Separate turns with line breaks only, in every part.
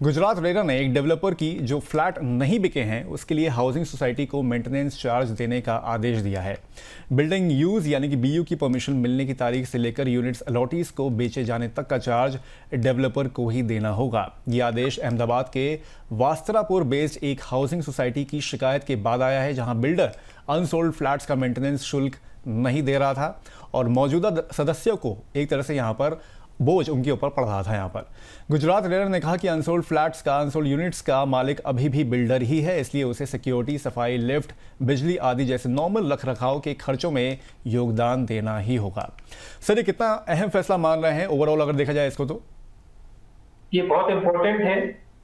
Gujarat RERA ने एक developer की जो फ्लैट नहीं बिके हैं उसके लिए हाउसिंग सोसाइटी को मेंटेनेंस चार्ज देने का आदेश दिया है। बिल्डिंग यूज यानी कि बीयू की परमिशन मिलने की तारीख से लेकर यूनिट्स अलॉटीज को बेचे जाने तक का चार्ज डेवलपर को ही देना होगा। ये आदेश अहमदाबाद के वास्त्रापुर बेस्ड एक हाउसिंग सोसाइटी की शिकायत के बाद आया है, जहां बिल्डर अनसोल्ड फ्लैट्स का मेंटेनेंस शुल्क नहीं दे रहा था और मौजूदा सदस्यों को एक तरह से यहाँ पर बोझ उनके ऊपर पड़ रहा था। यहाँ पर गुजरात रेरा ने कहा कि अनसोल्ड फ्लैट्स का, अनसोल्ड यूनिट्स का मालिक अभी भी बिल्डर ही है, इसलिए उसे सिक्योरिटी, सफाई, लिफ्ट, बिजली आदि जैसे नॉर्मल रखरखाव के खर्चों में योगदान देना ही होगा। सर, ये कितना अहम फैसला मान रहे हैं ओवरऑल अगर देखा जाए इसको? तो
ये बहुत इंपॉर्टेंट है।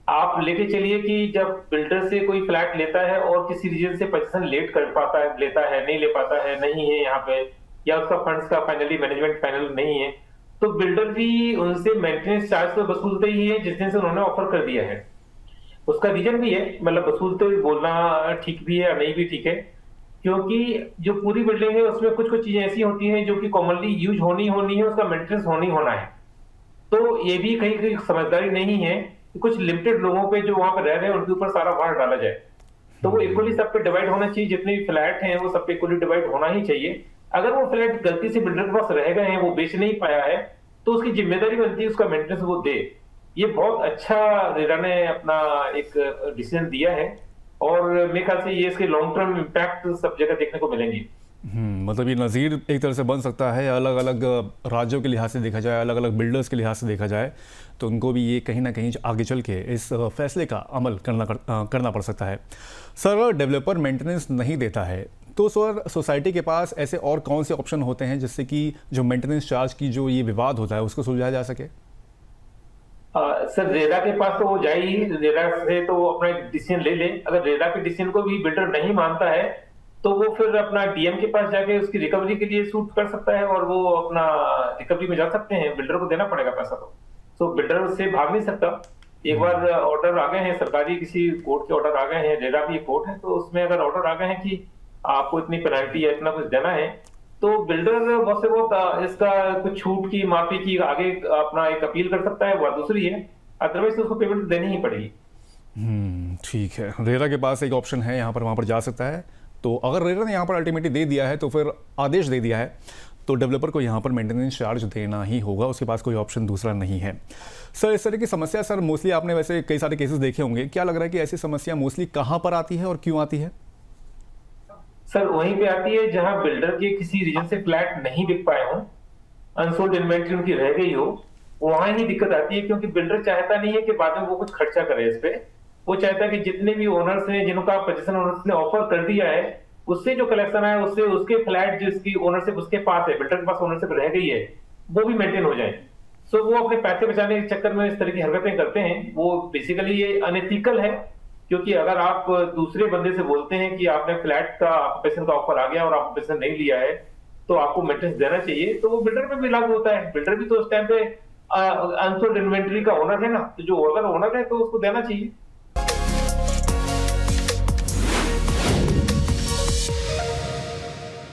आप लेके चलिए कि जब बिल्डर से कोई फ्लैट लेता है और किसी रीजन से पोजीशन लेट कर पाता है, लेता है, नहीं ले पाता है, नहीं है यहाँ पे, या उसका फंड्स का फाइनली मैनेजमेंट फाइनल नहीं है, तो बिल्डर भी उनसे मेंटेनेंस चार्ज तो वसूलते ही है जिस दिन से उन्होंने ऑफर कर दिया है। उसका रीजन भी है, मतलब वसूलते हुए बोलना ठीक भी है या नहीं भी ठीक है, क्योंकि जो पूरी बिल्डिंग है उसमें कुछ कुछ चीजें ऐसी होती हैं जो कि कॉमनली यूज होनी है, उसका मेंटेनेंस होना है। तो ये भी कहीं कहीं समझदारी नहीं है कि कुछ लिमिटेड लोगों पे जो वहां पर रह रहे हैं उनके ऊपर सारा भार डाला जाए। तो वो इक्वली सब पे डिवाइड होना चाहिए, जितने भी फ्लैट हैं वो सब पे इक्वली डिवाइड होना ही चाहिए। अगर वो फ्लैट गलती से बिल्डर के पास रह गए हैं, वो बेच नहीं पाया है, तो उसकी जिम्मेदारी बनती है उसका मेंटेनेंस वो दे। ये बहुत अच्छा रेरा ने अपना एक डिसीजन दिया है और मेरे ख्याल से ये इसके लॉन्ग टर्म इम्पैक्ट सब जगह देखने को मिलेंगे।
मतलब ये नज़ीर एक तरह से बन सकता है। अलग अलग राज्यों के लिहाज से देखा जाए, अलग अलग बिल्डर्स के लिहाज से देखा जाए, तो उनको भी ये कहीं ना कहीं आगे चल के इस फैसले का अमल करना पड़ सकता है। सर, डेवलपर मेंटेनेंस नहीं देता है तो सर सोसाइटी के पास ऐसे और कौन से ऑप्शन होते हैं जिससे कि जो मेंटेनेंस चार्ज की जो ये विवाद होता है उसको सुलझाया जा सके?
सर, रेरा के पास तो वो जाए ही, रेरा से तो वो अपना एक डिसीजन ले ले। अगर रेरा के डिसीजन को भी बिल्डर नहीं मानता है तो वो फिर अपना डीएम के पास जाके उसकी रिकवरी के लिए सूट कर सकता है और वो अपना रिकवरी में जा सकते हैं। बिल्डर को देना पड़ेगा पैसा, तो बिल्डर उससे भाग नहीं सकता। एक बार ऑर्डर आ गए हैं सरकारी, किसी कोर्ट के ऑर्डर आ गए हैं, रेरा भी एक कोर्ट है, तो उसमें अगर ऑर्डर आ गए हैं कि आपको इतनी पेनल्टी या इतना कुछ देना है, तो बिल्डर बहुत से बहुत इसका कुछ छूट की, माफी की आगे अपना एक अपील कर सकता है, वो दूसरी है। अदरवाइज तो उसको पेमेंट देनी ही पड़ेगी।
ठीक है, रेरा के पास एक ऑप्शन है, यहाँ पर वहाँ पर जा सकता है। तो अगर रेरा ने यहाँ पर अल्टीमेटली दे दिया है, तो फिर आदेश दे दिया है, तो डेवलपर को यहाँ पर मेंटेनेंस चार्ज देना ही होगा, उसके पास कोई ऑप्शन दूसरा नहीं है। सर, इस तरह की समस्या सर मोस्टली आपने वैसे कई सारे केसेस देखे होंगे, क्या लग रहा है कि ऐसी समस्या मोस्टली कहाँ पर आती है और क्यों आती है?
सर, वहीं पे आती है जहां बिल्डर के किसी रीजन से फ्लैट नहीं बिक पाए हों, अनसोल्ड इन्वेंट्री उनकी रह गई हो, वहां ही दिक्कत आती है। क्योंकि बिल्डर चाहता नहीं है कि बाद में वो कुछ खर्चा करे इस पे। वो चाहता है कि जितने भी ओनर्स हैं, जिनका पोजीशन ओनर्स ने ऑफर कर दिया है, उससे जो कलेक्शन है उससे उसके फ्लैट जिसकी ओनरशिप उसके पास है, बिल्डर के पास ओनरशिप रह गई है, वो भी मेंटेन हो जाए। सो वो अपने पैसे बचाने के चक्कर में इस तरह की हरकतें करते हैं। वो बेसिकली ये अनएथिकल है, क्योंकि अगर आप दूसरे बंदे से बोलते हैं कि आपने फ्लैट का ऑक्यूपेशन का ऑफर आ गया और आप ऑक्यूपेशन नहीं लिया है, तो आपको मेंटेनेंस देना चाहिए, तो वो बिल्डर पे भी लागू होता है। बिल्डर भी तो उस टाइम पे अनसोल्ड इन्वेंट्री का ओनर है ना, तो जो अगर ओनर है तो उसको देना चाहिए।